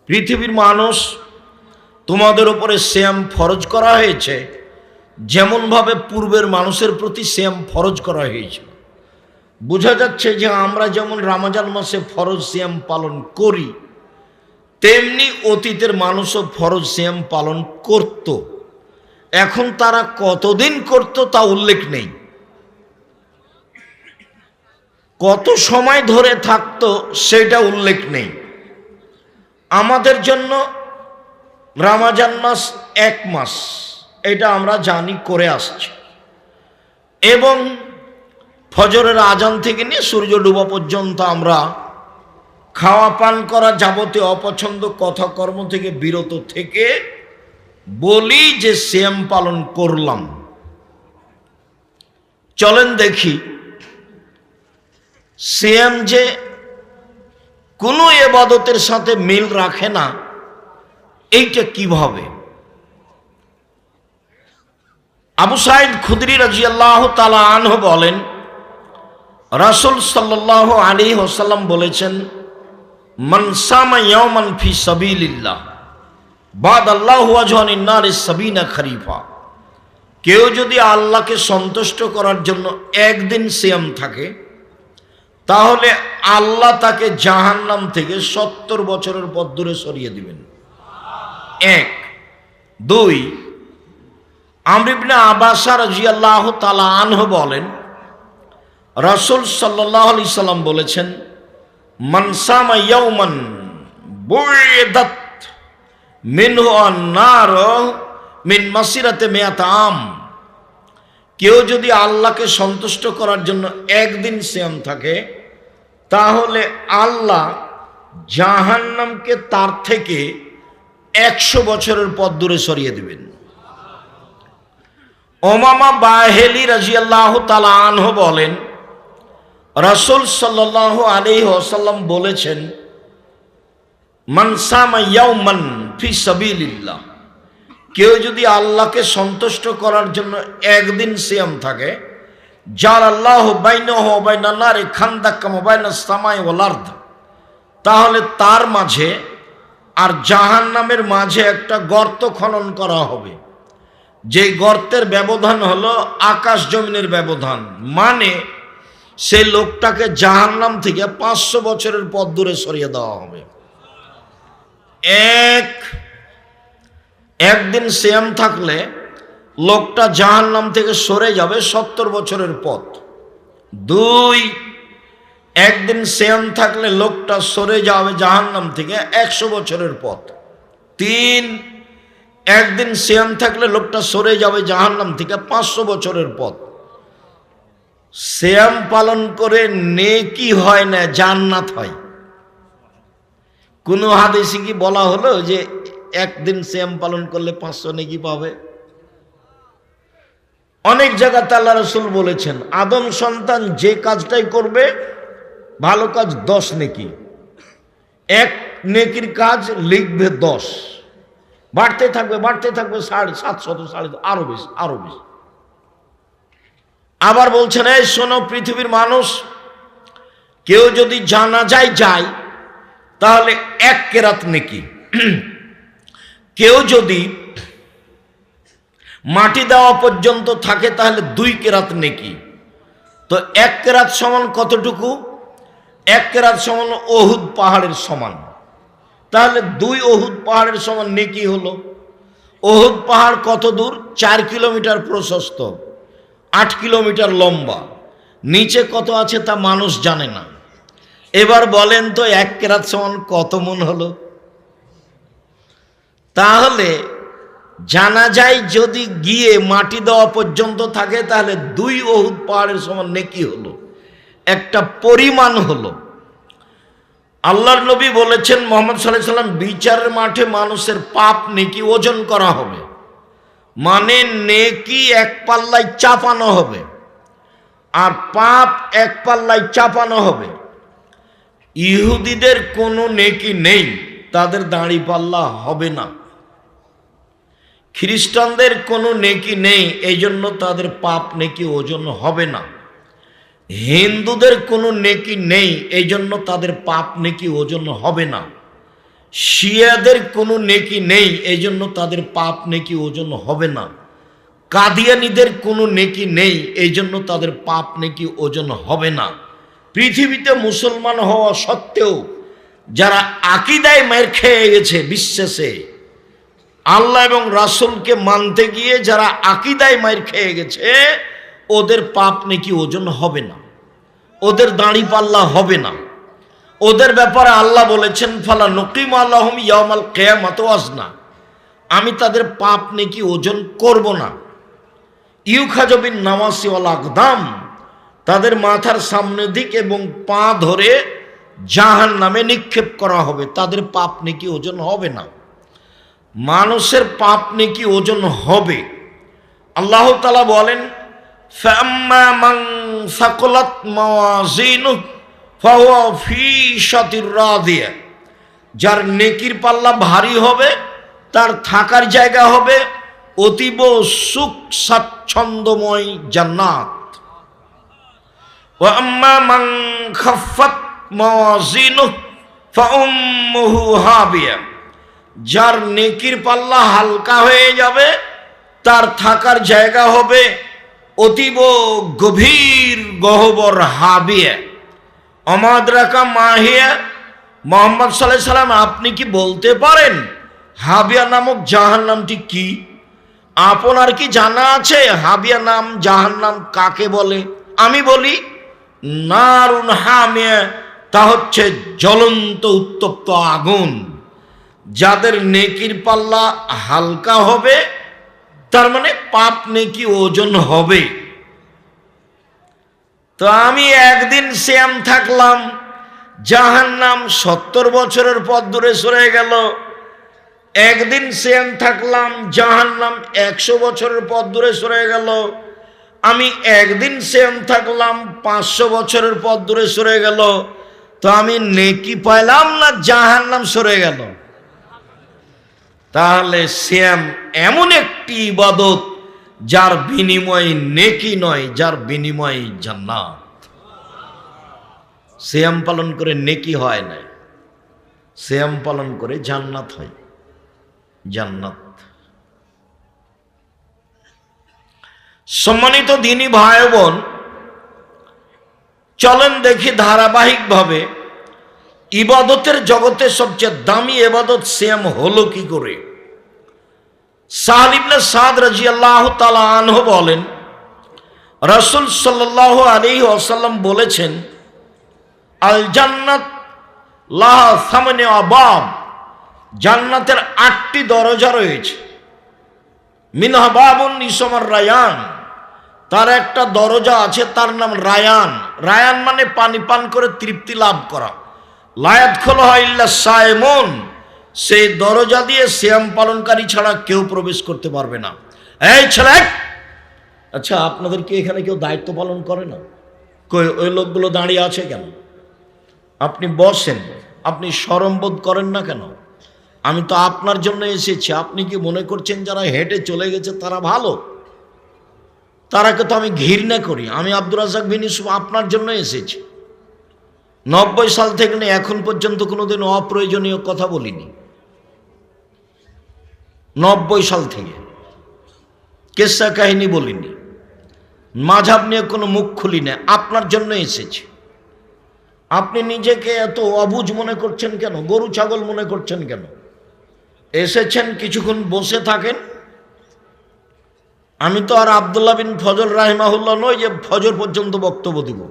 পৃথিবীর মানুষ, তোমাদের উপরে সিয়াম ফরজ করা হয়েছে যেমনভাবে পূর্বের মানুষের প্রতি সিয়াম ফরজ করা হয়েছিল। বোঝা যাচ্ছে যে আমরা যেমন রমজান মাসে ফরজ সিয়াম পালন করি, তেমনি অতীতের মানুষও ফরজ সিয়াম পালন করত। এখন তারা কতদিন করত তা উল্লেখ নেই, কত সময় ধরে থাকতো সেটা উল্লেখ নেই। আমাদের জন্য রমজান মাস 1 মাস, এটা আমরা জানি করে আসছি, এবং ফজরের আজান থেকে নিয়ে সূর্য ডুবা পর্যন্ত আমরা খাওয়া পান করা যাবতীয় অপছন্দ কথা কর্ম থেকে বিরত থেকে বলি যে সিয়াম পালন করলাম। চলেন দেখি সিয়াম যে কোনো ইবাদতের সাথে মিল রাখে না, এইটা কিভাবে। আবু সাঈদ খুদরি রাদিয়াল্লাহু তাআলা আনহু বলেন, রাসূল সাল্লাল্লাহু আলাইহি ওয়াসাল্লাম বলেছেন, মান সামা ইয়াওমান ফি সাবিলিল্লাহ বাদাল্লাহু ওয়াজহানিন নারিস সাবিনা খরিফা। কেউ যদি আল্লাহকে সন্তুষ্ট করার জন্য একদিন সিয়াম থাকে, তাহলে আল্লাহ তাকে জাহান্নাম থেকে 70 বছরের পথ দূরে সরিয়ে দিবেন। 1 2 আমর ইবনে আব্বাস রাদিয়াল্লাহু তাআলা আনহু বলেন, রাসূল সাল্লাল্লাহু আলাইহি সাল্লাম বলেছেন, মান সামা ইয়াওমান বুইদাত মিনহু আন-নার মিন মাসিরাতে মিয়াত আম। কেউ যদি আল্লাহকে সন্তুষ্ট করার জন্য একদিন সিয়াম থাকে, তাহলে আল্লাহ জাহান্নামকে তার থেকে 100 বছরের পথ দূরে সরিয়ে দিবেন। উমামা বাহিলি রাদিয়াল্লাহু তাআলা আনহু বলেন, রাসূল সাল্লাল্লাহু আলাইহি ওয়াসাল্লাম বলেছেন, মান সামা ইয়াওমান ফি সাবিলিল্লাহ। কেউ যদি আল্লাহকে সন্তুষ্ট করার জন্য একদিন সিয়াম থাকে, জালাল্লাহু বাইনাহু ওয়া বাইনান নারি খান্দাকাম ওয়া বাইনাস সামাই ওয়াল আরদ, তাহলে তার মাঝে আর জাহান্নামের মাঝে একটা গর্ত খনন করা হবে। যে গর্তের ব্যবধান হলো আকাশ জমিনের ব্যবধান, মানে সেই লোকটাকে জাহান্নাম থেকে 500 বছরের পথ দূরে সরিয়ে দেওয়া হবে। একদিন সিয়াম থাকলে লোকটা জাহান্নাম থেকে সরে যাবে 70 বছরের পথ। 2 একদিন সিয়াম থাকলে লোকটা সরে যাবে জাহান্নাম থেকে 100 বছরের পথ। 3 একদিন সিয়াম থাকলে লোকটা সরে যাবে জাহান্নাম থেকে 500 বছরের পথ। সিয়াম পালন করে নেকি হয় না, জান্নাত হয়। কোন হাদিসে কি বলা হলো যে একদিন সিয়াম পালন করলে 500 নেকি পাবে? অনেক জায়গাতে আল্লাহ রাসূল বলেছেন, আদম সন্তান যে কাজটাই করবে ভালো কাজ 10 নেকি, 1 নেকির কাজ লিখবে 10, বাড়তে থাকবে 700 আরো বেশি। আবার বলছেন, এই শোনো পৃথিবীর মানুষ, কেউ যদি জানাজায় যায় তাহলে 1 কেরাত নেকি, কেউ যদি মাটি দেওয়া পর্যন্ত থাকে তাহলে 2 কেরাত নেকি। তো 1 কেরাত সমান কতটুকু? 1 কেরাত সমান ওহুদ পাহাড়ের সমান। তাহলে 2 ওহুদ পাহাড়ের সমান নেকি হলো। ওহুদ পাহাড় কত দূর? 4 কিলোমিটার প্রশস্ত, 8 কিলোমিটার লম্বা। নিচে কত আছে তা মানুষ জানে না। এবার বলেন তো 1 কেরাত সমান কত মণ হলো? তাহলে জানাজায় যদি গিয়ে মাটি দেওয়া পর্যন্ত থাকে তাহলে 2 ওহুদ পাহাড়ের সমান নেকি হলো, একটা পরিমাণ হলো। আল্লাহর নবী বলেছেন, মুহাম্মদ সাল্লাল্লাহু আলাইহি সাল্লাম, বিচারের মাঠে মানুষের পাপ নেকি ওজন করা হবে, মানে নেকি 1 পাল্লায় চাপানো হবে আর পাপ 1 পাল্লায় চাপানো হবে। ইহুদিদের কোনো নেকি নেই, তাদের দাড়ি পাল্লা হবে না। খ্রিস্টানদের কোনো নেকি নেই, এই জন্য তাদের পাপ নেকি ওজন হবে না। হিন্দুদের কোনো নেকি নেই, এই জন্য তাদের পাপ নেকি ওজন হবে না। শিয়াদের কোনো নেকি নেই, এই জন্য তাদের পাপ নেকি ওজন হবে না। কাদিয়ানীদের কোনো নেকি নেই, এই জন্য তাদের পাপ নেকি ওজন হবে না। পৃথিবীতে মুসলমান হওয়া সত্ত্বেও যারা আকীদায় মার খেয়ে গেছে, বিশ্বাসে আল্লাহ এবং রাসূলকে মানতে গিয়ে যারা আকীদায় মার খেয়ে গেছে, ওদের পাপ নেকি ওজন হবে না, ওদের দাড়ি পাল্লা হবে না। ওদের ব্যাপারে আল্লাহ বলেছেন, ফালা নকিমু লাহুম ইয়াউমাল কিয়ামাতি ওয়াজনা, আমি তাদের পাপ নেকি ওজন করব না। ইউখাযু বিন নাওয়াসি ওয়াল আকদাম, তাদের মাথার সামনের দিক এবং পা ধরে জাহান্নামে নিক্ষেপ করা হবে, তাদের পাপ নেকি ওজন হবে না। মানুষের পাপ নেকি ওজন হবে। আল্লাহ তাআলা বলেন, ফাম্মা মান সাকুলাত মাওয়াজিনুহু ফাহুয়া ফি শাতির রাদিয়া, যার নেকির পাল্লা ভারী হবে তার থাকার জায়গা হবে অতীব সুখ স্বাচ্ছন্দ্যময় জান্নাত। ওয়া আম্মা মান খাফফাত মাওয়াজিনুহু ফাউম্মুহু হাবিয়া, যার নেকির পাল্লা হালকা হয়ে যাবে তার থাকার জায়গা হবে অতীব গভীর গহ্বর হাবিয়া। অমাদ্রাকা মাহিয়া, মুহাম্মদ সাল্লাল্লাহু আলাইহি সাল্লাম আপনি কি বলতে পারেন হাবিয়া নামক জাহান্নামটি কি? আপনার কি জানা আছে হাবিয়া নাম জাহান্নাম কাকে বলে? আমি বলি নারুন হামিয়া, তা হচ্ছে জ্বলন্ত উত্তপ্ত আগুন। যাদের নেকির পাল্লা হালকা হবে তার মানে পাপ নেকি ওজন হবে। তো আমি একদিন সিয়াম থাকলাম, জাহান্নাম 70 বছরের পথ দূরে সরে গেল। একদিন সিয়াম থাকলাম, জাহান্নাম 100 বছরের পথ দূরে সরে গেল। আমি একদিন সিয়াম থাকলাম, 500 বছরের পথ দূরে সরে গেল। তো আমি নেকি পাইলাম না জাহান্নাম সরে গেল? তাহলে সিয়াম এমন একটি ইবাদত যার বিনিময়ে নেকি নয়, যার বিনিময়ে জান্নাত। সিয়াম পালন করে নেকি হয় না, সিয়াম পালন করে জান্নাত হয়, জান্নাত। সম্মানিত দিনী ভাই বোন, চলেন দেখি ধারাবাহিকভাবে ইবাদতের জগতে সবচেয়ে দামি ইবাদত সিয়াম হলো কি করে। সাহল ইবনে সাদ রাদিয়াল্লাহু তাআলা আনহু বলেন, রাসূল সাল্লাল্লাহু আলাইহি ওয়াসাল্লাম বলেছেন, আল জান্নাত লাহা সামানি আবাব, জান্নাতের 8টি দরজা রয়েছে। মিনহা বাবুন ইসমুর রায়ান, তার একটা দরজা আছে তার নাম রায়ান। রায়ান মানে পানি পান করে তৃপ্তি লাভ করা। লা ইয়াদখুলুহা ইল্লা সায়েমুন, সেই দরজা দিয়ে সিয়াম পালনকারী ছাড়া কেউ প্রবেশ করতে পারবে না। এই ছেলে, আচ্ছা আপনাদের কি এখানে কেউ দায়িত্ব পালন করে না? কই ওই লোকগুলো দাঁড়িয়ে আছে কেন? আপনি বসেন, আপনি শরম বোধ করেন না কেন? আমি তো আপনার জন্য এসেছি। আপনি কি মনে করছেন যারা হেঁটে চলে গেছে তারা ভালো? তারাকে তো আমি ঘৃণা করি। আমি আব্দুর রাজ্জাক বিন ইউসুফ আপনার জন্য এসেছি। 90 সাল থেকে নিয়ে এখন পর্যন্ত কোনোদিন অপ্রয়োজনীয় কথা বলিনি। 90 সাল থেকে কেসা কাহিনী বলিনি, মাঝহাব নিয়ে কোনো মুখ খুলি না। আপনার জন্য এসেছি। আপনি নিজেকে এত অবুঝ মনে করছেন কেন? গরু ছাগল মনে করছেন কেন? এসেছেন কিছুক্ষণ বসে থাকেন। আমি তো আর আব্দুল্লাহ বিন ফজল রাহিমাহুল্লাহ নই যে ফজর পর্যন্ত বক্তব্য দিব।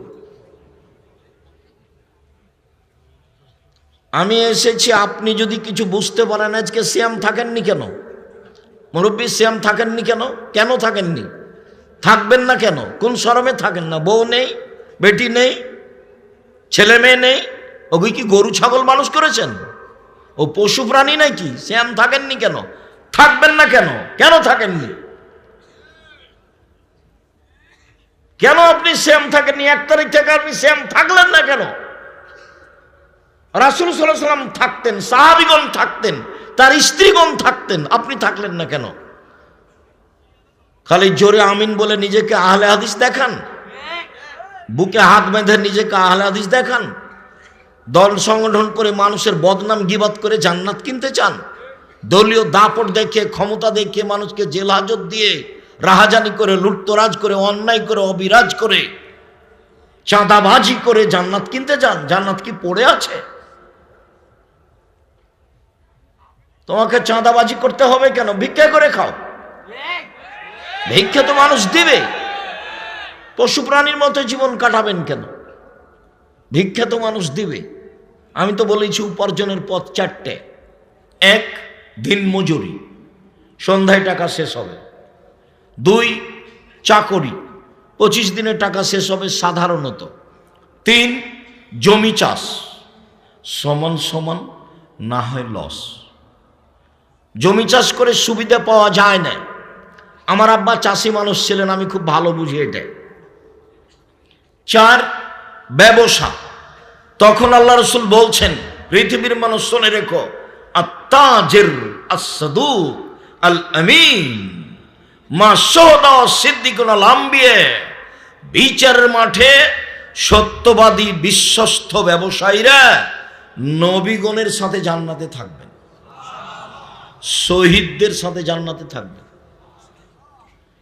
আমি এসেছি, আপনি যদি কিছু বুঝতে পারেন। আজকে সিয়াম থাকেননি কেন? মুরব্বী সিয়াম থাকেননি কেন? কেন থাকেননি? থাকবেন না কেন? কোন শরমে থাকেন না? বউ নেই, বেটি নেই, ছেলে মেয়ে নেই? ওগুই কি গরু ছাগল মানুষ করেছেন? ও পশু প্রাণী নাকি? সিয়াম থাকেননি কেন? থাকবেন না কেন? কেন থাকেননি? কেন আপনি সিয়াম থাকেননি? 1 তারিখ থেকে আপনি সিয়াম থাকলেন না কেন? রাসূল সাল্লাল্লাহু আলাইহি ওয়াসাল্লাম থাকতেন, সাহাবীগণ থাকতেন, তার স্ত্রীগণ থাকতেন, আপনি থাকলেন না কেন? খালি জোরে আমিন বলে নিজেকে আহলে হাদিস দেখান, বুকে হাত বেঁধে নিজেকে আহলে হাদিস দেখান। দল সংগঠন করে মানুষের বদনাম গিবত করে জান্নাত কিনতে চান? দলীয় দাপট দেখে, ক্ষমতা দেখে, মানুষকে জেল হাজত দিয়ে, রাহাজানি করে, লুটতরাজ করে, অন্যায় করে, অবিরাজ করে, চাঁদাবাজি করে জান্নাত কিনতে চান? জান্নাত কি পড়ে আছে? তোমাকে চাঁদাবাজি করতে হবে কেন? ভিক্ষা করে খাও। ভিক্ষা তো মানুষ দিবে। পশু প্রাণীর মতো জীবন কাটাবেন কেন? ভিক্ষা তো মানুষ দিবে। আমি তো বলেছি উপার্জনের পথ চারটে। এক, দিন মজুরি, সন্ধ্যায় টাকা শেষ হবে। দুই, চাকরি, 25 দিনে টাকা শেষ হবে সাধারণত। তিন, জমি চাষ, সমান সমান না হয় লস। জমি চাষ করে সুবিধা পাওয়া যায় না। আমার আব্বা চাষি মানুষ ছিলেন, আমি খুব ভালো বুঝি এটা। চার, ব্যবসা। তখন আল্লাহ রসুল বলছেন, পৃথিবীর মানুষ শুনে রেখো, আত্তাজির আস-সাদুক আল আমিন মা শুহাদা সিদ্দিকুন আল আম্বিয়া। বিচারের মাঠে সত্যবাদী বিশ্বস্ত ব্যবসায়ীরা নবীগণের সাথে জান্নাতে থাকবেন, শহীদদের সাথে জান্নাতে থাকবেন।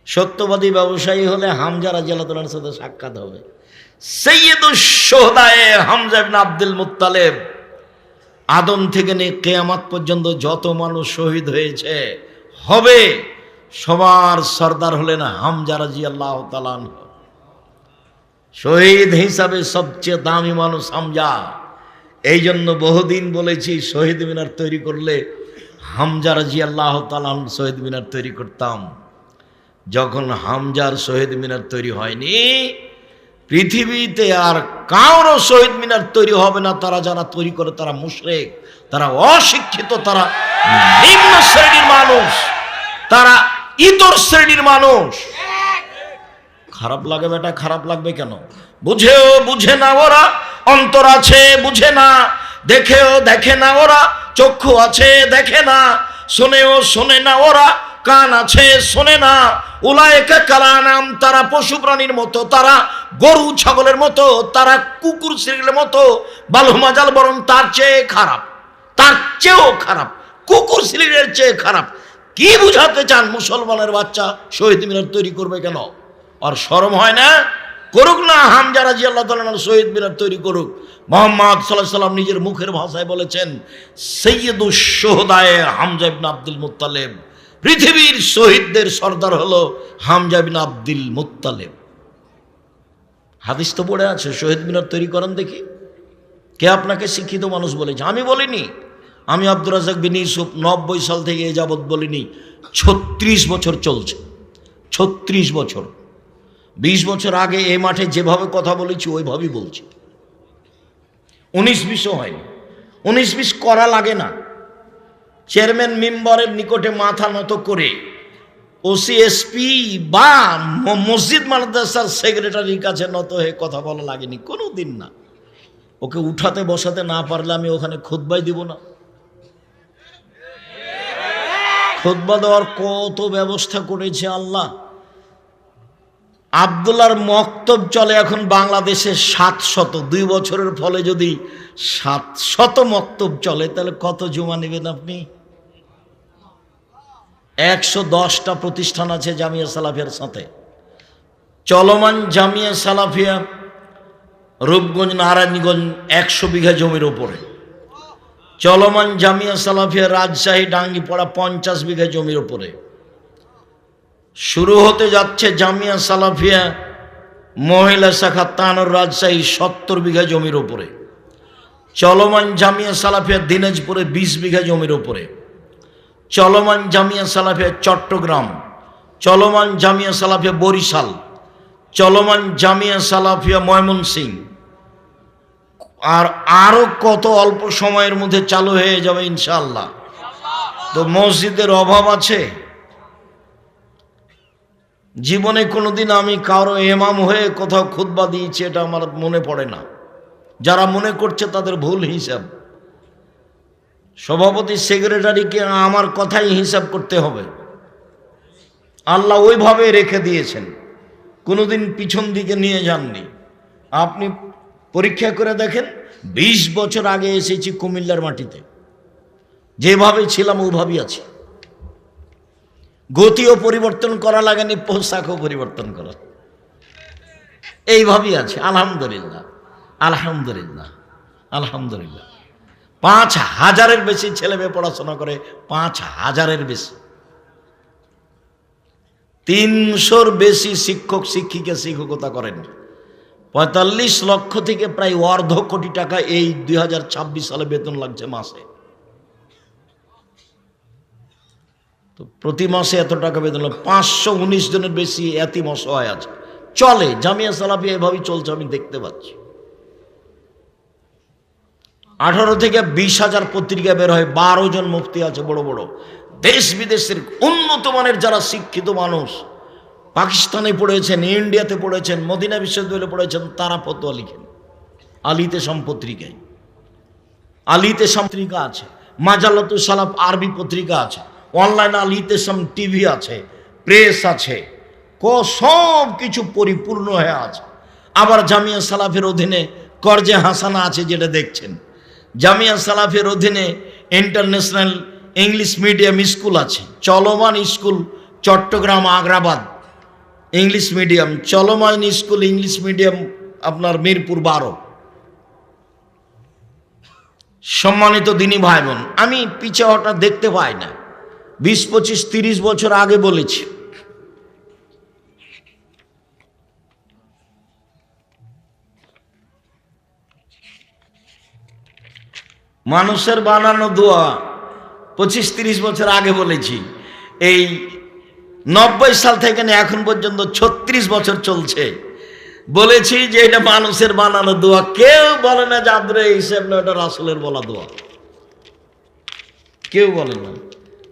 সত্যবাদী ব্যবসায়ী হলে হামজা রাদিয়াল্লাহু তাআলার সাথে সাক্ষাৎ হবে। সাইয়্যিদুশ শুহাদায়ে হামজা ইবনে আব্দুল মুত্তালিব। আদম থেকে নিয়ে কিয়ামত পর্যন্ত যত মানুষ শহীদ হয়েছে হবে, সবার সর্দার হলেন হামজা রাদিয়াল্লাহু তাআলা। শহীদ হিসাবে সবচেয়ে দামি মানুষ হামজা। এই জন্য বহুদিন বলেছি, শহীদ মিনার তৈরি করলে হামজা রাদিয়াল্লাহু তাআলা শহীদ মিনার তৈরি করতাম। যখন হামজার শহীদ মিনার তৈরি হয়নি, পৃথিবীতে আর কারো শহীদ মিনার তৈরি হবে না। তারা যারা তৈরি করে তারা মুশরিক, তারা অশিক্ষিত, তারা নিম্ন শ্রেণীর মানুষ, তারা ইতর শ্রেণীর মানুষ। খারাপ লাগে বেটা, খারাপ লাগবে কেন? বুঝেও বুঝে না ওরা, অন্তর আছে বুঝে না, দেখেও দেখে না ওরা, চক্ষু আছে দেখে না, শোনেও শোনে না ওরা, কান আছে শোনে না। উলায়েকা কালানাম, তারা পশু প্রাণীর মতো, তারা গরু ছাগলের মতো, তারা কুকুর শ্রেণীর মতো। বালহুমাজাল, বরং তার চেয়ে খারাপ, তার চেয়েও খারাপ, কুকুর শ্রেণীর চেয়ে খারাপ। কি বুঝাতে চান? মুসলমানের বাচ্চা শহীদ মিনার তৈরি করবে কেন? আর শরম হয় না? করুক না, হামজা রাদিয়াল্লাহু তাআলা শহীদ মিনার তৈরি করুক। মুহাম্মদ সাল্লাল্লাহু আলাইহি ওয়াসাল্লাম নিজের মুখের ভাষায় বলেছেন, সাইয়্যিদুশ শুহাদায়ে হামজা ইবনে আব্দুল মুত্তালিব। পৃথিবীর শহীদদের সর্দার হলো হামজা বিন আব্দুল মুত্তালিব। হাদিস তো পড়ে আছে, শহীদ মিনার তৈরি করেন দেখি। কে আপনাকে শিক্ষিত মানুষ বলেছে? আমি বলিনি। আমি আব্দুর রাজ্জাক বিন ইউসুফ 90 সাল থেকে এ যাবৎ বলিনি, 36 বছর চলছে। 36 বছর। 20 বছর আগে এই মাঠে যেভাবে কথা বলেছি ওইভাবেই বলছি। 19-20 হয়নি। 19-20 করা লাগে না। চেয়ারম্যান মিম্বরের নিকটে মাথা নত করে ওসিএসপি বা মসজিদ মাদ্রাসার সেক্রেটারির কাছে নত হয়ে কথা বলা লাগেনি, কোনো দিন না। ওকে উঠাতে বসাতে না পারলে আমি ওখানে খুতবাই দিব না? খুতবা দেওয়ার কত ব্যবস্থা করেছে আল্লাহ। আব্দুল্লাহর মক্তব চলে এখন বাংলাদেশে 700। 2 বছরের ফলে যদি 700 মক্তব চলে, তাহলে কত জমা নেবেন আপনি? 110টা প্রতিষ্ঠান আছে জামিয়া সালাফিয়ার সাথে। চলমান জামিয়া সালাফিয়া রূপগঞ্জ, নারায়ণগঞ্জ 100 বিঘা জমির ওপরে। চলমান জামিয়া সালাফিয়া রাজশাহী, ডাঙ্গিপাড়া 50 বিঘা জমির ওপরে। শুরু হতে যাচ্ছে জামিয়া সালাফিয়া মহিলা শাখা তানোর রাজশাহী 70 বিঘা জমির ওপরে। চলমান জামিয়া সালাফিয়া দিনাজপুরে 20 বিঘা জমির ওপরে। চলমান জামিয়া সালাফিয়া চট্টগ্রাম, চলমান জামিয়া সালাফিয়া বরিশাল, চলমান জামিয়া সালাফিয়া ময়মনসিংহ, আর আরো কত অল্প সময়ের মধ্যে চালু হয়ে যাবে ইনশাআল্লাহ। তো মসজিদের অভাব আছে? জীবনে কোনোদিন আমি কারো ইমাম হয়ে কোথাও খুতবা দিয়েছি এটা আমার মনে পড়ে না। যারা মনে করছে তাদের ভুল হিসাব। সভাপতি সেক্রেটারিকে আমার কথাই হিসাব করতে হবে। আল্লাহ ওইভাবে রেখে দিয়েছেন, কোনোদিন পিছন দিকে নিয়ে যাননি। আপনি পরীক্ষা করে দেখেন, 20 বছর আগে এসেছি কুমিল্লার মাটিতে, যেভাবে ছিলাম ওভাবেই আছি। গতিও পরিবর্তন করা লাগেনি, পোশাকও পরিবর্তন করা, এইভাবেই আছে। আলহামদুলিল্লাহ, আলহামদুলিল্লাহ, আলহামদুলিল্লাহ। 5000-এর বেশি ছেলে মেয়ে পড়াশোনা করে, 5000-এর বেশি। 300-র বেশি শিক্ষক শিক্ষিকা শিক্ষকতা করেন। 45 লক্ষ থেকে প্রায় 1.5 কোটি টাকা এই 2026 সালে বেতন লাগছে মাসে। তো প্রতি মাসে এত টাকা বেতন, 519 জনের বেশি এতিম অসহায় আছে। চলে, জামিয়া সালাফিয়া এভাবেই চলছে, আমি দেখতে পাচ্ছি। 18 থেকে 20,000 পত্রিকা বের হয়, 12 জন মুফতি আছে বড় বড়। দেশ বিদেশের উন্নত মানের যারা শিক্ষিত মানুষ, পাকিস্তানে পড়েছেন, ইন্ডিয়াতে পড়েছেন, মদিনা বিশ্ববিদ্যালয়ে পড়েছেন, তারা ফতোয়া লিখেন আলিতে পত্রিকায়। আলিতে পত্রিকা আছে, মাজালাতুস সালাফ আরবি পত্রিকা আছে, অনলাইনে আলিতে টিভি আছে, প্রেস আছে, সব কিছু পরিপূর্ণ হয়ে আছে। আবার জামিয়া সালাফের অধীনে করজে হাসানা আছে, যেটা দেখছেন। জামিয়া সালাফের অধীনে ইন্টারন্যাশনাল ইংলিশ মিডিয়াম স্কুল আছে, চলমান school Chattogram Agrabad English medium, চলমান স্কুল ইংলিশ মিডিয়াম আপনার মিরপুর 12। সম্মানিত দিনী ভাই বোন, আমি পিছে হঠাৎ দেখতে পাই না। 20, 25, 30 বছর আগে বলেছি, মানুষের বানানো দোয়া 25-30 বছর আগে বলেছি। এই 90 সাল থেকে এখন পর্যন্ত 36 বছর চলছে, বলেছি যে এটা মানুষের বানানো দোয়া। কেউ বলে না যে আব্দুল হিসেব না, এটা রাসূলের বলা দোয়া, কেউ বলে না।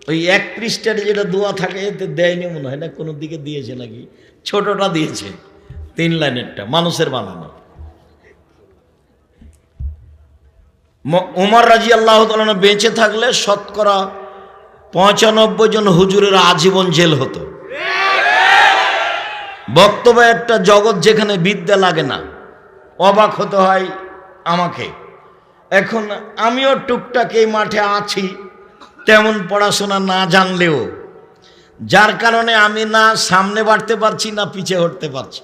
ওই 1 পৃষ্ঠার যেটা দোয়া থাকে এতে দেয়নি মনে হয় না, কোনো দিকে দিয়েছে নাকি, ছোটটা দিয়েছে 3 লাইনেরটা, মানুষের বানানো। উমর রাদিয়াল্লাহু তাআলা বেঁচে থাকলে শতকরা 95 জন হুজুরের আজীবন জেল হতো। বক্তব্য একটা জগৎ যেখানে বিদ্যা লাগে না, অবাক হতে হয় আমাকে। এখন আমিও টুকটাক এই মাঠে আছি, তেমন পড়াশোনা না জানলেও, যার কারণে আমি না সামনে বাড়তে পারছি, না পিছে হটতে পারছি,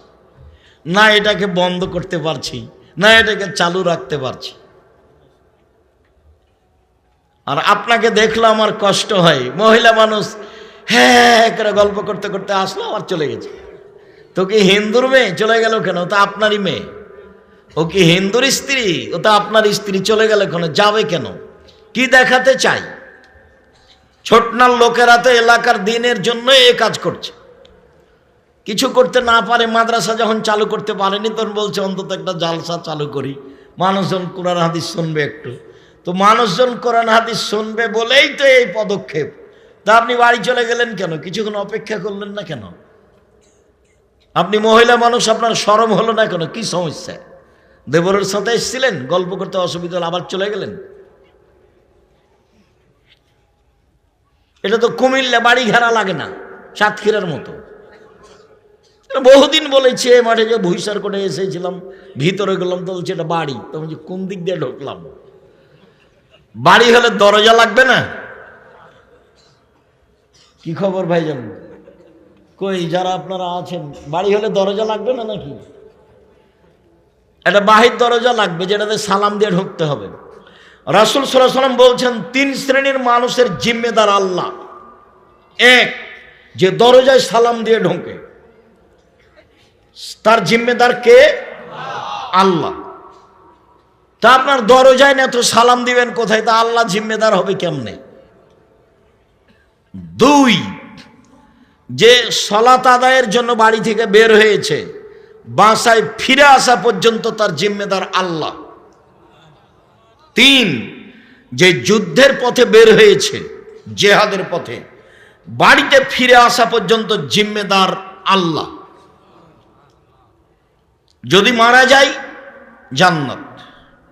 না এটাকে বন্ধ করতে পারছি, না এটাকে চালু রাখতে পারছি। আর আপনাকে দেখলে আমার কষ্ট হয়। মহিলা মানুষ হ্যাঁ করে গল্প করতে করতে আসলো, আবার চলে গেছে। তো কি হিন্দুর মেয়ে চলে গেল কেন? ও তো আপনারই মেয়ে। ও কি হিন্দুর স্ত্রী? ও তো আপনার স্ত্রী। চলে গেল কেন? যাবে কেন? কি দেখাতে চাই? ছোটনার লোকেরা তো এলাকার দিনের জন্য এ কাজ করছে, কিছু করতে না পারে। মাদ্রাসা যখন চালু করতে পারেনি, তখন বলছে অন্তত একটা জালসা চালু করি, মানুষজন কোরআন হাদিস শুনবে একটু। তো মানুষজন কোরআন হাদিস শুনবে বলেই তো এই পদক্ষেপ। তা আপনি বাড়ি চলে গেলেন কেন? কিছুক্ষণ অপেক্ষা করলেন না কেন? আপনি মহিলা মানুষ, আপনার শরম হলো না কেন? কি সমস্যা? দেবরের সাথে এসেছিলেন, গল্প করতে অসুবিধা হলো, আবার চলে গেলেন। এটা তো কুমিল্লা, বাড়ি ঘেরা লাগে না, সাতক্ষীরার মতো। বহুদিন বলেছি এই মাঠে যে ভুইসার করে এসেছিলাম, ভিতরে গেলাম, তো বলছি এটা বাড়ি। তো বলছি কোন দিক দিয়ে ঢুকলাম? বাড়ি হলে দরজা লাগবে না? কি খবর ভাইজান? কই যারা আপনারা আছেন, বাড়ি হলে দরজা লাগবে না নাকি? এটা বাহির দরজা লাগবে, যেটাতে সালাম দিয়ে ঢুকতে হবে। রাসূল সাল্লাল্লাহু আলাইহি ওয়াসাল্লাম বলছেন 3 শ্রেণীর মানুষের জিম্মেদার আল্লাহ। এক, যে দরজায় সালাম দিয়ে ঢোকে, তার জিম্মেদার কে? আল্লাহ। তা আপনার দরজায় না তো সালাম দিবেন কোথায়? তা আল্লাহ জিম্মেদার হবে কেমনে? 2, যে সালাত আদায়ের জন্য বাড়ি থেকে বের হয়েছে, বাসায় ফিরে আসা পর্যন্ত তার জিম্মেদার আল্লাহ। 3, যে যুদ্ধের পথে বের হয়েছে, জেহাদের পথে, বাড়িতে ফিরে আসা পর্যন্ত জিম্মেদার আল্লাহ। যদি মারা যায় জান্নাত,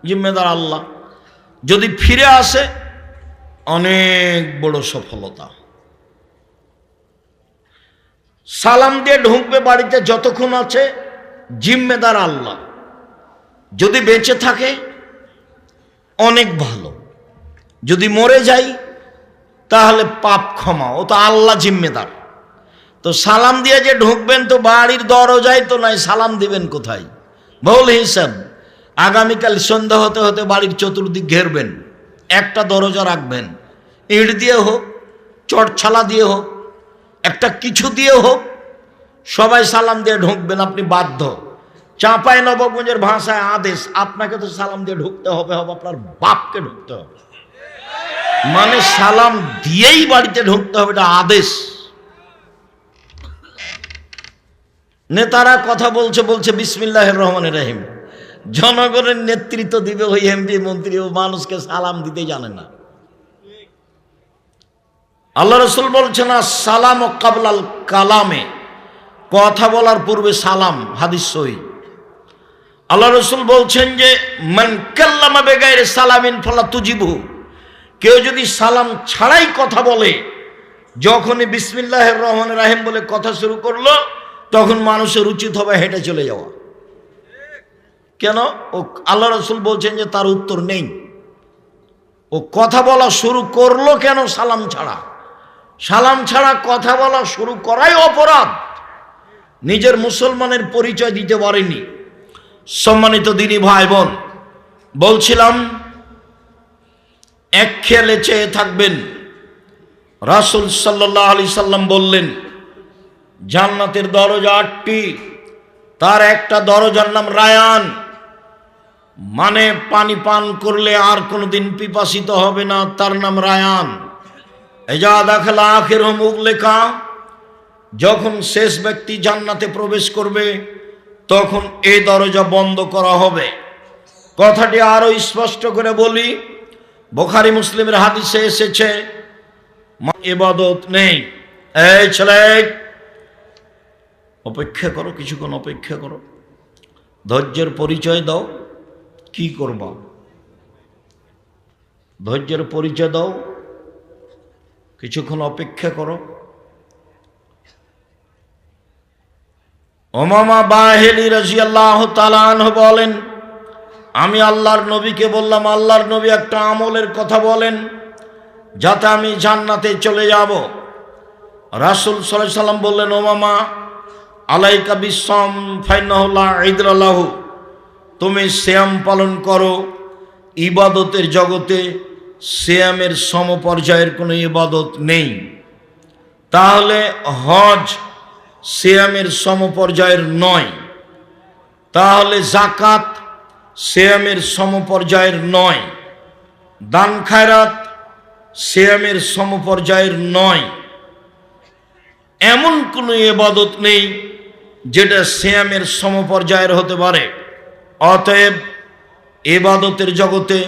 জিম্মেদার আল্লাহ। যদি ফিরে আসে অনেক বড় সফলতা। সালাম দিয়ে ঢুকবে বাড়িতে, যতক্ষণ আছে জিম্মেদার আল্লাহ। যদি বেঁচে থাকে অনেক ভালো, যদি মরে যাই তাহলে পাপ ক্ষমা, ও তো আল্লাহ জিম্মেদার। তো সালাম দিয়ে যে ঢুকবেন তো বাড়ির দরজায় তো নাই, সালাম দিবেন কোথায়? ভুল হিসাব। আগামীকাল সন্ধ্যা হতে হতে বাড়ির চতুর্দিক ঘেরবেন, একটা দরজা রাখবেন, ইট দিয়ে হোক, চটছালা দিয়ে হোক, একটা কিছু দিয়ে হোক, সবাই সালাম দিয়ে ঢুকবেন। আপনি বাধ্য। চাঁপাই নবাবগঞ্জের ভাষায় আদেশ, আপনাকে তো সালাম দিয়ে ঢুকতে হবে, আপনার বাপকে ঢুকতে হবে, মানে সালাম দিয়েই বাড়িতে ঢুকতে হবে, এটা আদেশ। নেতারা কথা বলছে বলছে বিসমিল্লাহির রহমানির রহিম, জনগণের নেতৃত্ব দিবে ওই এমপি মন্ত্রী, ও মানুষকে সালাম দিতে জানে না। আল্লাহ রাসূল বলছেন না সালাম ও কাবলাল কালামে, কথা বলার পূর্বে সালাম, হাদিস সহিহ। আল্লাহ রাসূল বলছেন যে মান কাল্লামা বিগাইরি সালামিন ফালা তুজিবু, কেউ যদি সালাম ছাড়াই কথা বলে, যখনই বিসমিল্লাহির রহমানির রহিম বলে কথা শুরু করলো, তখন মানুষের উচিত হবে হেঁটে চলে যাওয়া। কেন? ও আল্লাহ রাসূল বলছেন যে তার উত্তর নেই। ও কথা বলা শুরু করলো কেন? সালাম ছাড়া। সালাম ছাড়া কথা বলা শুরু করাই অপরাধ। নিজের মুসলমানের পরিচয় দিতে পারেনি। সম্মানিত দিনী ভাই বোন, বলছিলাম এক খেয়ালে চেয়ে থাকবেন। রাসূল সাল্লাল্লাহু আলাইহি সাল্লাম বললেন জান্নাতের দরজা 8টি, তার একটা দরজার নাম রায়ান, মানে পানি পান করলে আর কোনোদিন পিপাসিত হবে না, তার নাম রায়ান। এজা দাখালা আখিরুহুম উগলিকা, যখন শেষ ব্যক্তি জান্নাতে প্রবেশ করবে তখন এই দরজা বন্ধ করা হবে। কথাটি আরো স্পষ্ট করে বলি, বুখারী মুসলিমের হাদিসে এসেছে ইবাদত নেই। এই ছেলে, অপেক্ষা করো, কিছুক্ষণ অপেক্ষা করো, ধৈর্যের পরিচয় দাও। কি করবা? ধৈর্যের পরিচয় দাও, কিছুক্ষণ অপেক্ষা করো। উমামা বাহিলি রাদিয়াল্লাহু তাআলা আনহু বলেন, আমি আল্লাহর নবীকে বললাম, আল্লাহর নবী একটা আমলের কথা বলেন যাতে আমি জান্নাতে চলে যাব। রাসূল সাল্লাল্লাহু আলাইহি সাল্লাম বললেন, উমামা আলাইকা বিসসাম ফাইন্নাহু লা ইদরা লাহু, তুমি সিয়াম পালন করো। ইবাদতের জগতে সিয়ামের সমপর্যায়ের কোনো ইবাদত নেই। তাহলে হজ সিয়ামের সমপর্যায়ের নয়, তাহলে যাকাত সিয়ামের সমপর্যায়ের নয়, দান খায়রাত সিয়ামের সমপর্যায়ের নয়। এমন কোনো ইবাদত নেই যেটা সিয়ামের সমপর্যায়ের হতে পারে। অতএব ইবাদতের জগতে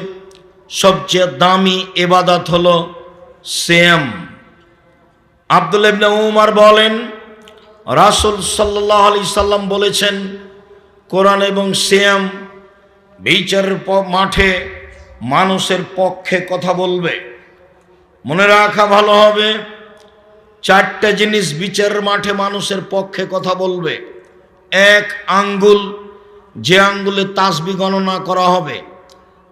সবচেয়ে দামি ইবাদত হলো সিয়াম। আব্দুল্লাহ ইবনে উমর বলেন, রাসূল সাল্লাল্লাহু আলাইহি সাল্লাম বলেছেন, কোরআন এবং সিয়াম বিচারের মাঠে মানুষের পক্ষে কথা বলবে। মনে রাখা ভালো হবে, 4টা জিনিস বিচারের মাঠে মানুষের পক্ষে কথা বলবে। এক, আঙ্গুল, যে আঙ্গুলে তাসবিহ গণনা করা হবে,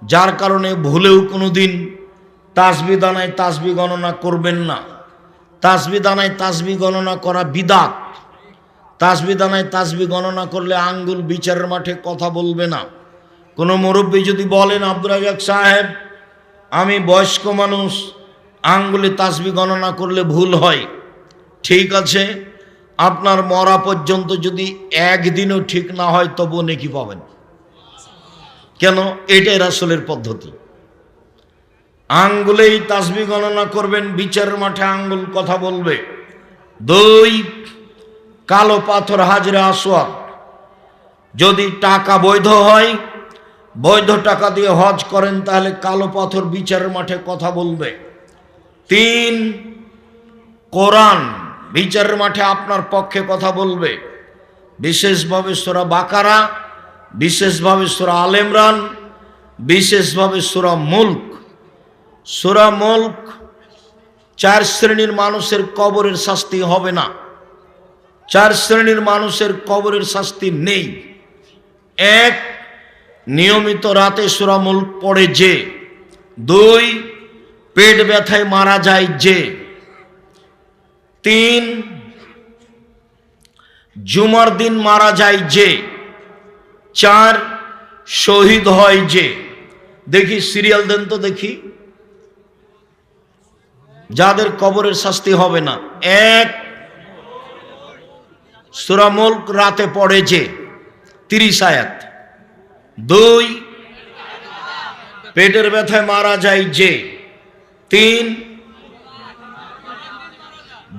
যার কারণে ভুলেও কোনোদিন তাসবিহ দানায় তাসবিহ গণনা করবেন না। তাসবিহ দানায় তাসবিহ গণনা করা বিদআত। তাসবিহ দানায় তাসবিহ গণনা করলে আঙ্গুল বিচারের মাঠে কথা বলবে না। কোনো মুরব্বী যদি বলেন, আব্দুর রাজ্জাক সাহেব আমি বয়স্ক মানুষ, আঙ্গুলে তাসবিহ গণনা করলে ভুল হয়, ঠিক আছে, আপনার মরা পর্যন্ত যদি একদিনও ঠিক না হয় তবুও নেকি পাবেন। কেন? এটাই রাসূলের পদ্ধতি। আঙ্গুলেই তাসবিহ গণনা করবেন, বিচারের মাঠে আঙ্গুল কথা বলবে। 2, কালো পাথর হাজরে আসওয়াদ, যদি টাকা বৈধ হয়, বৈধ টাকা দিয়ে হজ করেন, তাহলে কালো পাথর বিচারের মাঠে কথা বলবে। 3, কোরআন বিচারের মাঠে আপনার পক্ষে কথা বলবে, বিশেষভাবে সূরা বাকারা, বিশেষভাবে সূরা আল ইমরান, বিশেষভাবে সূরা মুলক। সূরা মুলক 4 শ্রেণীর মানুষের কবরের শাস্তি হবে না। 4 শ্রেণীর মানুষের কবরের শাস্তি নেই। 1, নিয়মিত রাতে সূরা মুলক পড়ে যে, 2 পেট ব্যথায় মারা যায় যে, 3 জুমার দিন মারা যায় যে, 4 শহীদ হয় যে। দেখি সিরিয়াল দেন তো দেখি, যাদের কবরের শাস্তি হবে না। 1 সূরা মুলক রাতে পড়ে যে 30 আয়াত, 2 পেটের ব্যথায় মারা যায় যে, 3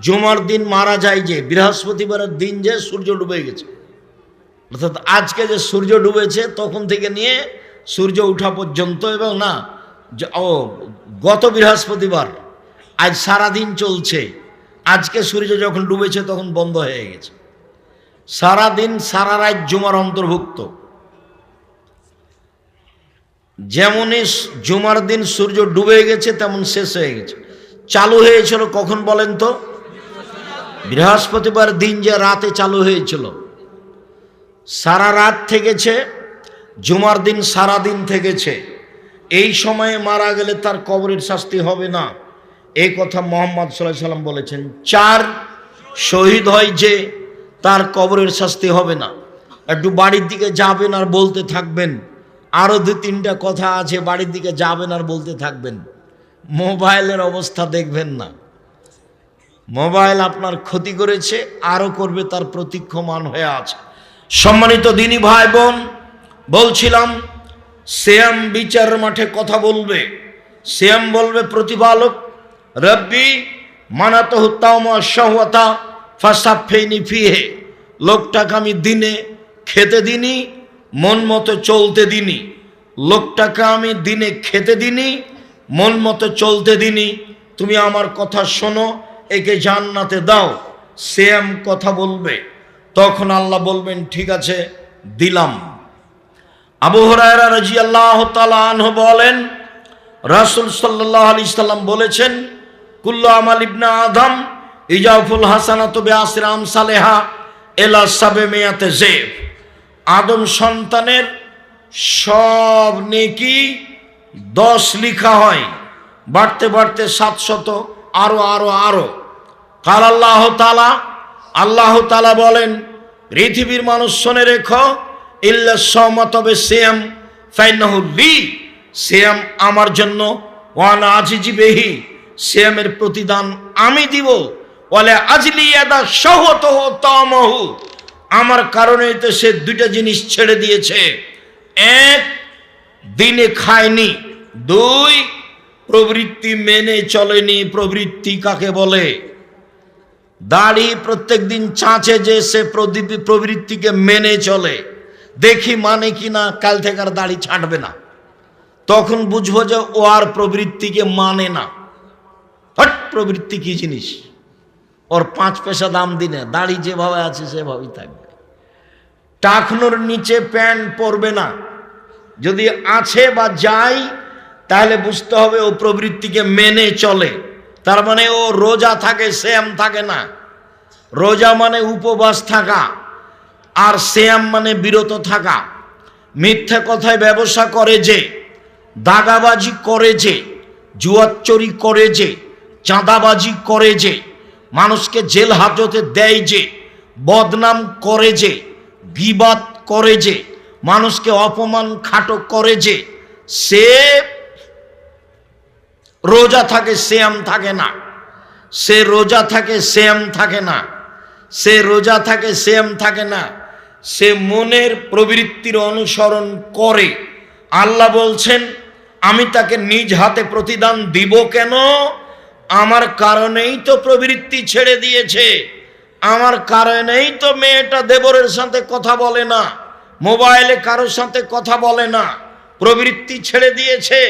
জুমার দিন মারা যায় যে, বৃহস্পতিবারের দিন যে সূর্য ডুবে গেছে, অর্থাৎ আজকে যে সূর্য ডুবেছে তখন থেকে নিয়ে সূর্য ওঠা পর্যন্ত, এবং না গত বৃহস্পতিবার, আজ সারাদিন চলছে, আজকে সূর্য যখন ডুবেছে তখন বন্ধ হয়ে গেছে। সারাদিন সারা রাত জুমার অন্তর্ভুক্ত। যেমনই জুমার দিন সূর্য ডুবে গেছে তেমন শেষ হয়ে গেছে। চালু হয়েছিল কখন বলেন তো? বৃহস্পতিবার দিন যে রাতে চালু হয়েছিল, সারা রাত থেকেছে, জুমার দিন সারা দিন থেকেছে। এই সময়ে মারা গেলে তার কবরের শাস্তি হবে না, এই কথা মুহাম্মদ সাল্লাল্লাহু আলাইহি সাল্লাম বলেছেন। 4 শহীদ হয় যে, তার কবরের শাস্তি হবে না। একটু বাড়ির দিকে যাবেন আর বলতে থাকবেন, আরো 2-3টা কথা আছে, বাড়ির দিকে যাবেন আর বলতে থাকবেন। মোবাইলের অবস্থা দেখবেন না, মোবাইল আপনার ক্ষতি করেছে, আরো করবে, তার প্রতীক্ষমান হয়ে আছে। সম্মানিত দিনী ভাই বোন, বলছিলাম সিয়াম বিচারের মাঠে কথা বলবে। সিয়াম বলবে প্রতিপালক, রব্বি মানাতহু তাওমা শাহওয়াতা ফাসাফিনি ফিহে, লোকটাকে আমি দিনে খেতে দিনি, মন মতো চলতে দিনি। লোকটাকে আমি দিনে খেতে দিনি, মন মতো চলতে দিনি। তুমি আমার কথা শোনো, একে জান্নাতে দাও। সিয়াম কথা বলবে, তখন আল্লাহ বলবেন ঠিক আছে দিলাম। আবু হুরায়রা রাদিয়াল্লাহু তাআলা আনহু বলেন, রাসূল সাল্লাল্লাহু আলাইহি সাল্লাম বলেছেন, কুল্লু আমাল ইবনে আদম ইজাফুল হাসানাতু বিআশরি আমসালিহা ইলা 700 যায়ফ। আদম সন্তানের সব নেকি 10 লিখা হয়, বাড়তে বাড়তে 700, আরো আরো আরো। কাল আল্লাহ তাআলা, আল্লাহ তাআলা বলেন, পৃথিবীর মানুষ শুনে রেখো, ইল্লা সাওমা, তবে সিয়াম, ফাইন্নাহু লি, সিয়াম আমার জন্য, ওয়ানা আজিজি বিহি, সিয়ামের প্রতিদান আমি দিব, ওয়ালা আজলি ইয়াদা শাহওয়াতুহু তামাহু, আমার কারণে তো সে 2টা জিনিস ছেড়ে দিয়েছে। 1 দিনে খায়নি, 2 প্রবৃত্তি মেনে চলেনি। প্রবৃত্তি কাকে বলে? দাড়ি প্রত্যেক দিন চাঁচে যে, সে প্রবৃত্তিকে মেনে চলে। দেখি মানে কিনা, কাল থেকে আর দাড়ি ছাঁটবে না, তখন বুঝবো যে ও আর প্রবৃত্তিকে মানে না। হট, প্রবৃত্তি কি জিনিস? ওর 5 পয়সা দাম দিনে, দাড়ি যেভাবে আছে সেভাবেই থাকবে। টাকনোর নিচে প্যান্ট পরবে না, যদি আছে বা যায় তাহলে বুঝতে হবে ও প্রবৃত্তিকে মেনে চলে। তার মানে ও রোজা থাকে, সিয়াম থাকে না। রোজা মানে উপবাস থাকা, আর সিয়াম মানে বিরত থাকা। মিথ্যা কথায় ব্যবসা করে যে, দাগাবাজি করে যে, জুয়াচুরি করে যে, চাঁদাবাজি করে যে, মানুষকে জেল হাজতে দেয় যে, বদনাম করে যে, গীবাত করে যে, মানুষকে অপমান খাটো করে যে, সে রোজা থাকে, সিয়াম থাকে না। সে রোজা থাকে, সিয়াম থাকে না। সে রোজা থাকে, সিয়াম থাকে না। সে মনের প্রবৃত্তির অনুসরণ করে। আল্লাহ বলছেন, আমি তাকে নিজ হাতে প্রতিদান দিব। কেন? আমার কারণেই তো প্রবৃত্তি ছেড়ে দিয়েছে, আমার কারণেই তো মেয়েটা দেবরের সাথে কথা বলে না, মোবাইলে কারোর সাথে কথা বলে না, প্রবৃত্তি ছেড়ে দিয়েছে।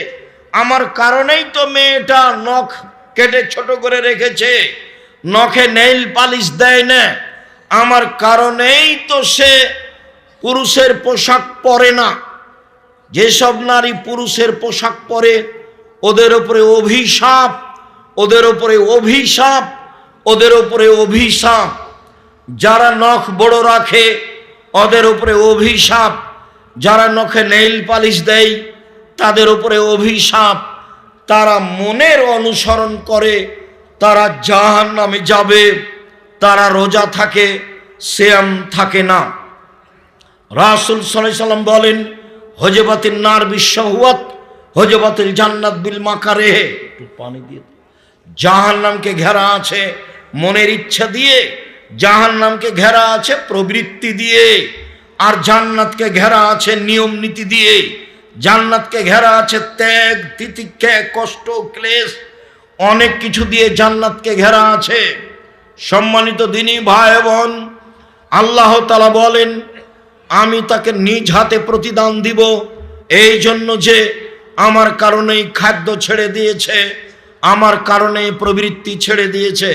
আমার কারণেই তো মেয়েটা নখ কেটে ছোট করে রেখেছে, নখে নেইল পালিশ দেয় না। আমার কারণেই তো সে পুরুষের পোশাক পরে না। যেসব নারী পুরুষের পোশাক পরে, ওদের উপরে অভিশাপ, ওদের উপরে অভিশাপ, ওদের উপরে অভিশাপ। যারা নখ বড় রাখে, ওদের উপরে অভিশাপ। যারা নখে নেইল পালিশ দেয় তাদের উপরে অভিশাপ, তারা মনের অনুসরণ করে, তারা জাহান্নামে যাবে। তারা রোজা থাকে, সিয়াম থাকে না। রাসূল সাল্লাল্লাহু আলাইহি সাল্লাম বলেন, হজবাতিন নার বিশ্বহুয়াত হজবাতিল জান্নাত বিল মাকারিহ। একটু পানি দিয়ে। জাহান্নামকে ঘেরা আছে মনের ইচ্ছা দিয়ে, জাহান্নামকে ঘেরা আছে প্রবৃত্তি দিয়ে, আর জান্নাতকে ঘেরা আছে নিয়ম নীতি দিয়ে। জান্নাতকে ঘেরা আছে ত্যাগ, তিতিক্ষা, কষ্ট, ক্লেশ, অনেক কিছু দিয়ে জান্নাতকে ঘেরা আছে। সম্মানিত দিনী ভাই বোন, আল্লাহ তাআলা বলেন, আমি তাকে নিজ হাতে প্রতিদান দিব, এই জন্য যে আমার কারণেই খাদ্য ছেড়ে দিয়েছে, আমার কারণে প্রবৃত্তি ছেড়ে দিয়েছে।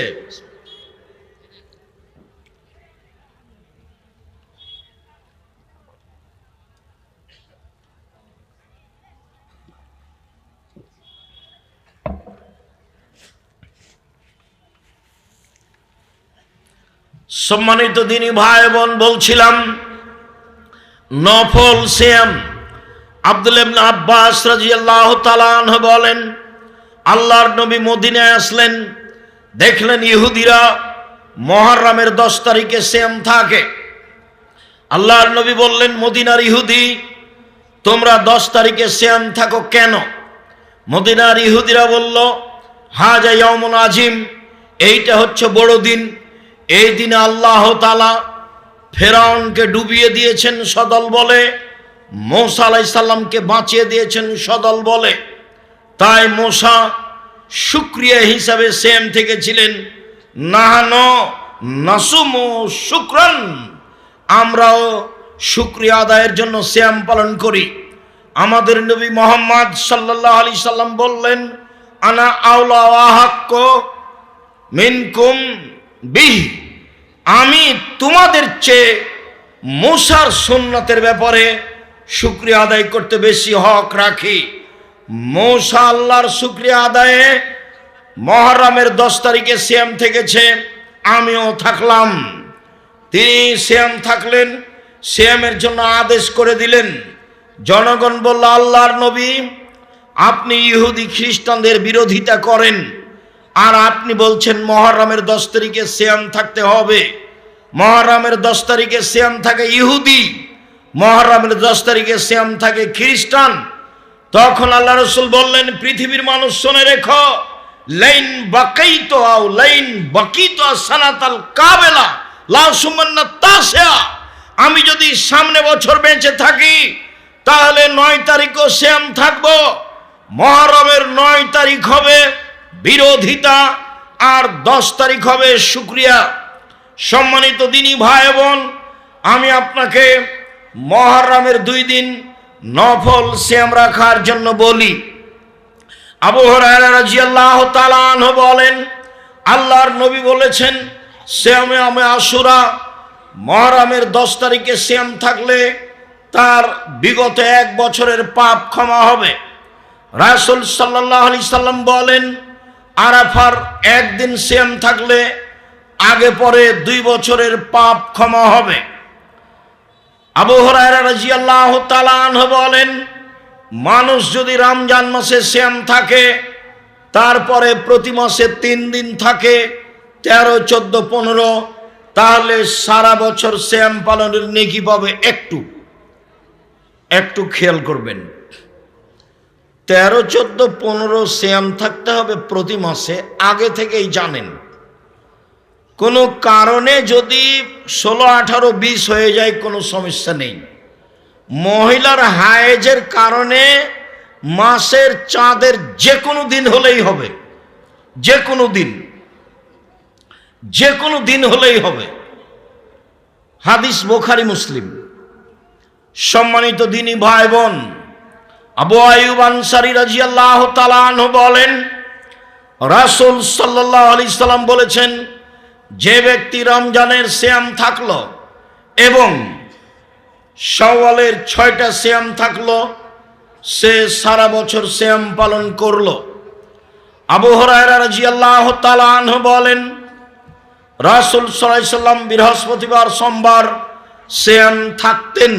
সম্মানিত দিনী ভাই বোন, বলছিলাম নফল সিয়াম। আব্দুল্লাহ ইবনে আব্বাস রাদিয়াল্লাহু তাআলা আনহু বলেন, আল্লাহর নবী মদিনায় আসলেন, দেখলেন ইহুদিরা মুহররমের 10 তারিখে সিয়াম থাকে। আল্লাহর নবী বললেন, মদিনার ইহুদি, তোমরা 10 তারিখে সিয়াম থাকো কেন? মদিনার ইহুদিরা বলল, হাজা ইয়াউমুন আজিম, এইটা হচ্ছে বড় দিন। এই দিনে আল্লাহ তাআলা ফেরাউনকে ডুবিয়ে দিয়েছেন সদল বলে, মূসা আলাইহিস সালামকে বাঁচিয়ে দিয়েছেন সদল বলে। তাই মূসা শুকরিয়া হিসাবে সিয়াম থেকেছিলেন। নাহানু নাসুমু শুকরান, আমরাও শুকরিয়া আদায়ের জন্য সিয়াম পালন করি। আমাদের নবী মুহাম্মদ সাল্লাল্লাহু আলাইহি সাল্লাম বললেন, আনা আওলা ওয়া হাক্কু মিনকুম বিহি, আমি তোমাদের চেয়ে মূসার সুন্নতের ব্যাপারে শুকরিয়া আদায় করতে বেশি হক রাখি। মূসা আল্লাহর শুকরিয়া আদায়ে মুহররমের 10 তারিখে সিয়াম থেকেছে, আমিও থাকলাম। তিনি সিয়াম থাকলেন, সিয়ামের জন্য আদেশ করে দিলেন। জনগণ বলল, আল্লাহর নবী, আপনি ইহুদি খ্রিস্টানদের বিরোধিতা করেন, আর আপনি বলছেন মুহররমের 10 তারিখে সিয়াম থাকতে হবে। মুহররমের 10 তারিখে সিয়াম থাকে ইহুদি, মুহররমের 10 তারিখে সিয়াম থাকে খ্রিস্টান। তখন আল্লাহ রাসূল বললেন, পৃথিবীর মানুষ শুনে রেখো, লাইন বাকাইতু আও লাইন বাকিতু সানাতাল কাবেলা লা সুমান্না তাসিয়া, আমি যদি সামনে বছর বেঁচে থাকি তাহলে 9 তারিখও সিয়াম থাকবো। মুহররমের 9 তারিখ হবে বিরোধিতা, আর 10 তারিখ হবে শুকরিয়া। সম্মানিত দিনী ভাই বোন, আমি আপনাকে মুহররমের 2 দিন নফল সিয়াম রাখার জন্য বলি। আবু হুরায়রা রাদিয়াল্লাহু তাআলা আনহু বলেন, আল্লাহর নবী বলেছেন, সিয়ামে আশুরা, মুহররমের 10 তারিখে সিয়াম থাকলে তার বিগত 1 বছরের পাপ ক্ষমা হবে। রাসূল সাল্লাল্লাহু আলাইহি সাল্লাম বলেন, আরাফার 1 দিন সিয়াম থাকলে আগে পরে 2 বছরের পাপ ক্ষমা হবে। আবু হুরায়রা রাদিয়াল্লাহু তাআলা আনহু বলেন, মানুষ যদি রমজান মাসে সিয়াম থাকে, তারপরে প্রতি মাসে 3 দিন থাকে, 13, 14, 15, তাহলে সারা বছর সিয়াম পালনের নেকি পাবে। একটু খেয়াল করবেন, 13, 14, 15 সিয়াম থাকতে হবে প্রতি মাসে, আগে থেকেই জানেন। কোনো কারণে যদি 16, 18, 20 হয়ে যায় কোনো সমস্যা নেই। মহিলার হায়েজের কারণে মাসের চাঁদের যে কোনো দিন হলেই হবে, যে কোনো দিন হলেই হবে। হাদিস বুখারী মুসলিম। সম্মানিত দিনী ভাই বোন, আবু আইয়ুব আনসারী রাদিয়াল্লাহু তাআলা আনহু বলেন, রাসূল সাল্লাল্লাহু আলাইহি সাল্লাম বলেছেন, যে ব্যক্তি রমজানের সিয়াম থাকলো এবং শাওয়ালের 6টা সিয়াম থাকলো, সে সারা বছর সিয়াম পালন করলো। আবু হুরায়রা রাদিয়াল্লাহু তাআলা আনহু বলেন, রাসূল সাল্লাল্লাহু আলাইহি সাল্লাম বৃহস্পতিবার, সোমবার সিয়াম থাকতেন।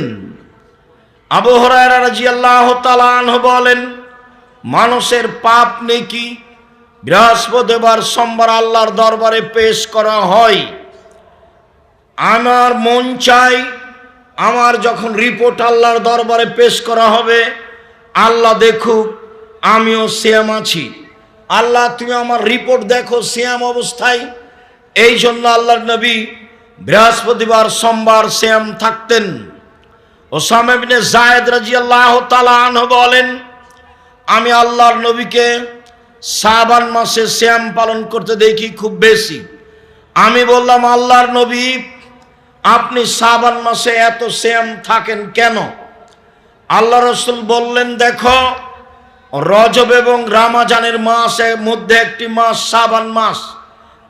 আবু হুরায়রা রাদিয়াল্লাহু তাআলা আনহু বলেন, মানুষের পাপ নেকি বৃহস্পতিবার সোমবার আল্লাহর দরবারে পেশ করা হয়। আমার মন চাই আমার যখন রিপোর্ট আল্লাহর দরবারে পেশ করা হবে, আল্লাহ দেখুক আমিও সিয়াম আছি। আল্লাহ তুমি আমার রিপোর্ট দেখো সিয়াম অবস্থায়। এই জন্য আল্লাহর নবী বৃহস্পতিবার সোমবার সিয়াম থাকতেন। ওসামা ইবনে যায়েদ রাদিয়াল্লাহু তাআলা আনহু বলেন, আমি আল্লাহর নবীকে শাবান মাসে সিয়াম পালন করতে দেখি খুব বেশি। আমি বললাম, আল্লাহর নবী আপনি শাবান মাসে এত সিয়াম থাকেন কেন? আল্লাহ রাসূল বললেন, দেখো রজব এবং রমজানের মাসের মধ্যে একটি মাস শাবান মাস,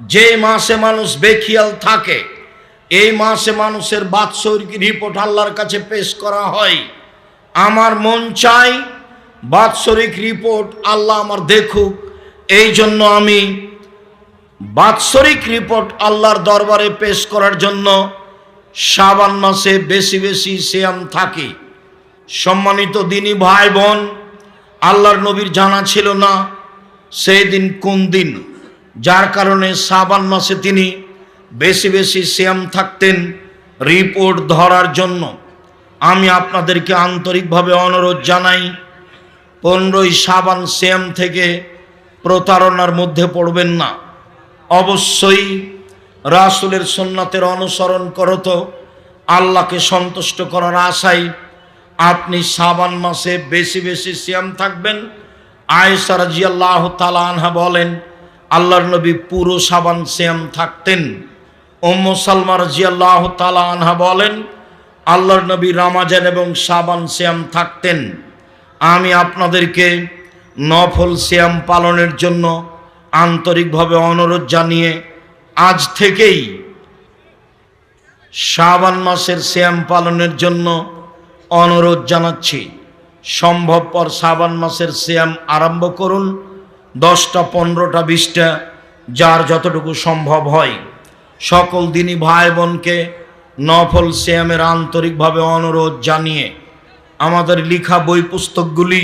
যে মাসে মানুষ বেখিয়াল থাকে। এই মাসে মানুষের বাৎসরিক রিপোর্ট আল্লাহর কাছে পেশ করা হয়। আমার মন চাই বাৎসরিক রিপোর্ট আল্লাহ আমার দেখুক। এই জন্য আমি বাৎসরিক রিপোর্ট আল্লাহর দরবারে পেশ করার জন্য শাবান মাসে বেশি বেশি সিয়াম থাকি। সম্মানিত দিনী ভাই বোন, আল্লাহর নবীর জানা ছিল না সেই দিন কোন দিন, যার কারণে শাবান মাসে তিনি বেশি বেশি সিয়াম থাকতেন রিপোর্ট ধরার জন্য। আমি আপনাদেরকে আন্তরিকভাবে অনুরোধ জানাই, 15ই শাবান সিয়াম থেকে প্রতারণার মধ্যে পড়বেন না। অবশ্যই রাসূলের সুন্নাতের অনুসরণ করত আল্লাহকে সন্তুষ্ট করার আশায় আপনি শাবান মাসে বেশি বেশি সিয়াম থাকবেন। আয়েশা রাদিয়াল্লাহু তাআলা আনহা বলেন, আল্লাহর নবী পুরো শাবান সিয়াম থাকতেন। উম্মু সালমা রাদিয়াল্লাহু তাআলা আনহা বলেন, আল্লাহর নবী রমজান এবং শাবান সিয়াম থাকতেন। আমি আপনাদেরকে নফল সিয়াম পালনের জন্য আন্তরিকভাবে অনুরোধ জানিয়ে আজ থেকেই শাবান মাসের সিয়াম পালনের জন্য অনুরোধ জানাচ্ছি। সম্ভবপর শাবান মাসের সিয়াম আরম্ভ করুন, 10টা 15টা 20টা যার যতটুকু সম্ভব হয়। সকল দিনী ভাই বোনকে নফল সিয়ামের আন্তরিকভাবে অনুরোধ জানিয়ে আমাদের লেখা বই পুস্তকগুলি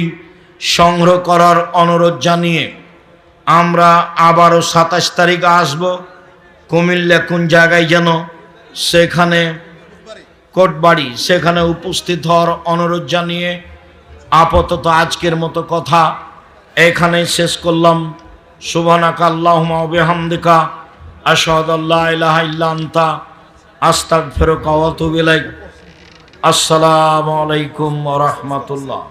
সংগ্রহ করার অনুরোধ জানিয়ে আমরা আবারও 27 তারিখ আসব। কুমিল্লা কোন জায়গায় যেন, সেখানে কোটবাড়ি, সেখানে উপস্থিত হওয়ার অনুরোধ জানিয়ে আপাতত আজকের মতো কথা এখানে শেষ করলাম। সুবহানাকা আল্লাহুম্মা ওয়া বিহামদিকা আশহাদু আল্লা ইলাহা ইল্লা আনতা আস্তাগফিরুকা ওয়া আতুবু ইলাইক। আসসালামু আলাইকুম ওয়া রাহমাতুল্লাহ।